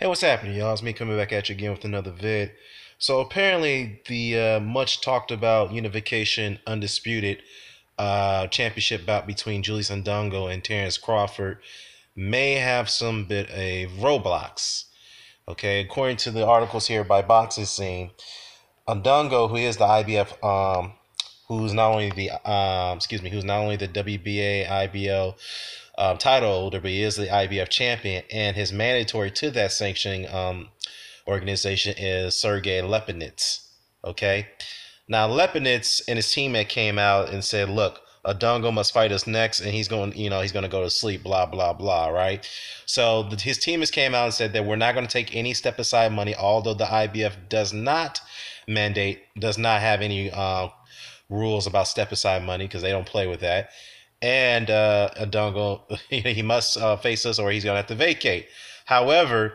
Hey, what's happening, y'all? It's me coming back at you again with another vid. So apparently, the much talked about Unification Undisputed championship bout between Julius Indongo and Terrence Crawford may have some bit of roadblocks. Okay, according to the articles here by Boxing Scene, Indongo, who is the IBF, who's not only the who's not only the WBA IBO title holder, but he is the IBF champion, and his mandatory to that sanctioning organization is Sergey Lipinets. Okay, now Lipinets and his team had came out and said, "Look, Adongo must fight us next, and he's going to go to sleep." Blah blah blah. Right. So his team has came out and said that we're not going to take any step aside money, although the IBF does not have any rules about step aside money because they don't play with that. And Adongo, he must face us or he's going to have to vacate. However,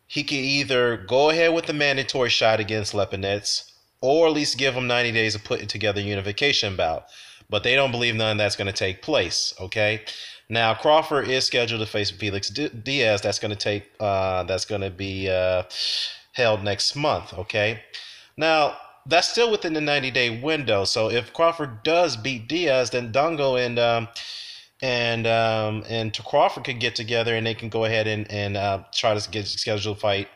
he could either go ahead with the mandatory shot against Lipinets or at least give him 90 days of putting together a unification bout. But they don't believe none of that's going to take place. Okay. Now Crawford is scheduled to face Felix Diaz. That's going to be held next month. Okay. Now that's still within the 90-day window. So if Crawford does beat Diaz, then Dongo and Crawford could get together and they can go ahead and try to get scheduled a fight.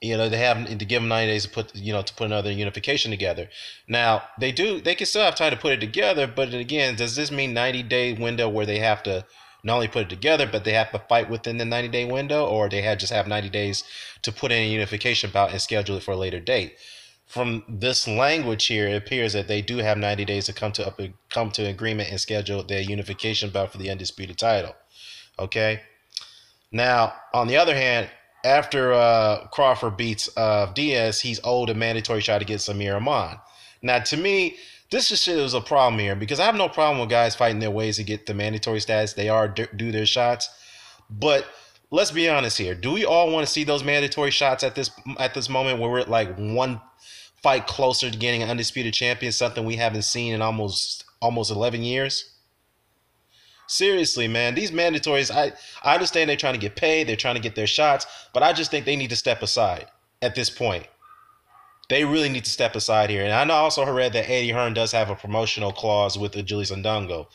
They give them 90 days to put another unification together. Now they can still have time to put it together, but again, does this mean 90-day window where they have to not only put it together, but they have to fight within the 90-day window, or they just have 90 days to put in a unification bout and schedule it for a later date? From this language here, it appears that they do have 90 days to come to agreement and schedule their unification bout for the undisputed title. Okay. Now, on the other hand, after Crawford beats Diaz, he's owed a mandatory shot against Amir Ahman. Now, to me, this just is a problem here because I have no problem with guys fighting their ways to get the mandatory status. They are do their shots, but let's be honest here. Do we all want to see those mandatory shots at this moment where we're like one fight closer to getting an undisputed champion, something we haven't seen in almost 11 years? Seriously, man, these mandatories, I understand they're trying to get paid, they're trying to get their shots, but I just think they need to step aside at this point. They really need to step aside here. And I also read that Eddie Hearn does have a promotional clause with the Julius Indongo,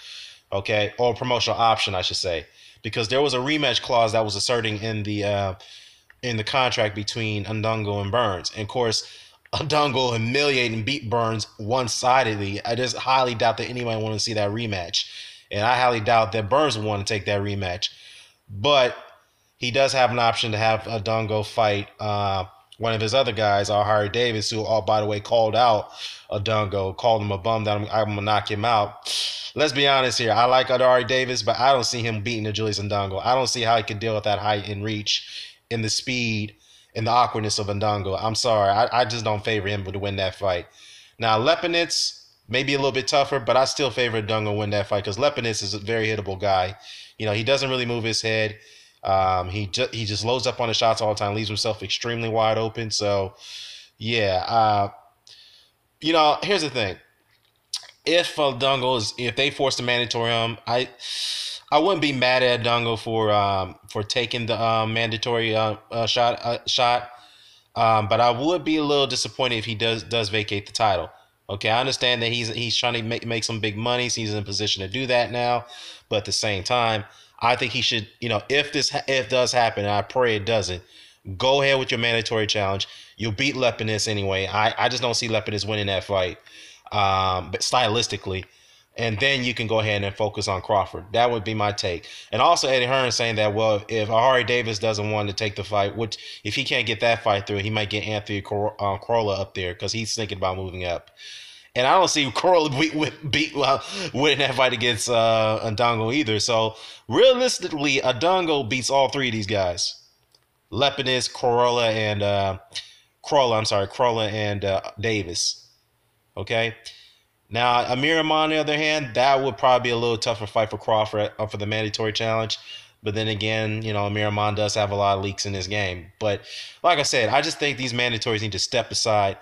okay, or a promotional option, I should say, because there was a rematch clause that was asserting in the contract between Indongo and Burns. And of course, Indongo humiliated and beat Burns one-sidedly. I just highly doubt that anyone want to see that rematch. And I highly doubt that Burns would want to take that rematch. But he does have an option to have Indongo fight one of his other guys, Harry Davis, who, by the way, called out Indongo, called him a bum that I'm going to knock him out. Let's be honest here. I like Harry Davis, but I don't see him beating the Julius Indongo. I don't see how he can deal with that height and reach and the speed and the awkwardness of Indongo. I'm sorry. I just don't favor him to win that fight. Now, Lipinets, maybe a little bit tougher, but I still favor Dunga win that fight because Lipinets is a very hittable guy. He doesn't really move his head. He just loads up on the shots all the time, leaves himself extremely wide open. So, yeah. Here's the thing. If they force the mandatory I wouldn't be mad at Dungo for taking the mandatory shot. But I would be a little disappointed if he does vacate the title. Okay, I understand that he's trying to make some big money. So he's in a position to do that now. But at the same time, I think he should, if it does happen, and I pray it doesn't, go ahead with your mandatory challenge. You'll beat Lipinets anyway. I just don't see Lipinets winning that fight, but stylistically. And then you can go ahead and focus on Crawford. That would be my take. And also Eddie Hearn saying that, well, if Harry Davis doesn't want to take the fight, which if he can't get that fight through, he might get Anthony Corolla up there because he's thinking about moving up. And I don't see Corolla winning that fight against Indongo either. So realistically, Indongo beats all three of these guys: Lipinets, Corolla, and Davis. Okay. Now, Amir Ahman, on the other hand, that would probably be a little tougher fight for Crawford for the mandatory challenge. But then again, Amir Ahman does have a lot of leaks in his game. But like I said, I just think these mandatories need to step aside.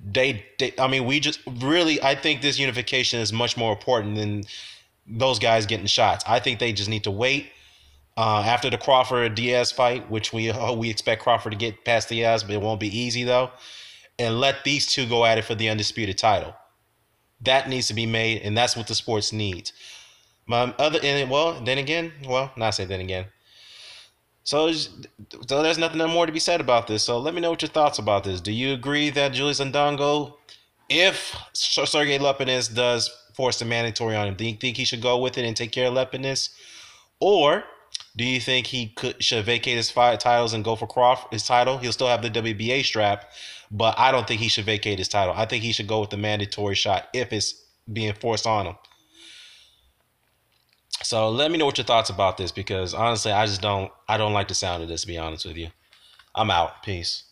I think this unification is much more important than those guys getting shots. I think they just need to wait, After the Crawford Diaz fight, which we expect Crawford to get past Diaz, but it won't be easy though. And let these two go at it for the undisputed title. That needs to be made, and that's what the sports needs. My other, and well, then again, well, not say then again. So, so there's nothing more to be said about this. So let me know what your thoughts about this. Do you agree that Julius Indongo, if Sergey Lipinets does force the mandatory on him, do you think he should go with it and take care of Lipinets, or do you think he should vacate his five titles and go for his title? He'll still have the WBA strap, but I don't think he should vacate his title. I think he should go with the mandatory shot if it's being forced on him. So let me know what your thoughts about this, because honestly, I don't like the sound of this, to be honest with you. I'm out. Peace.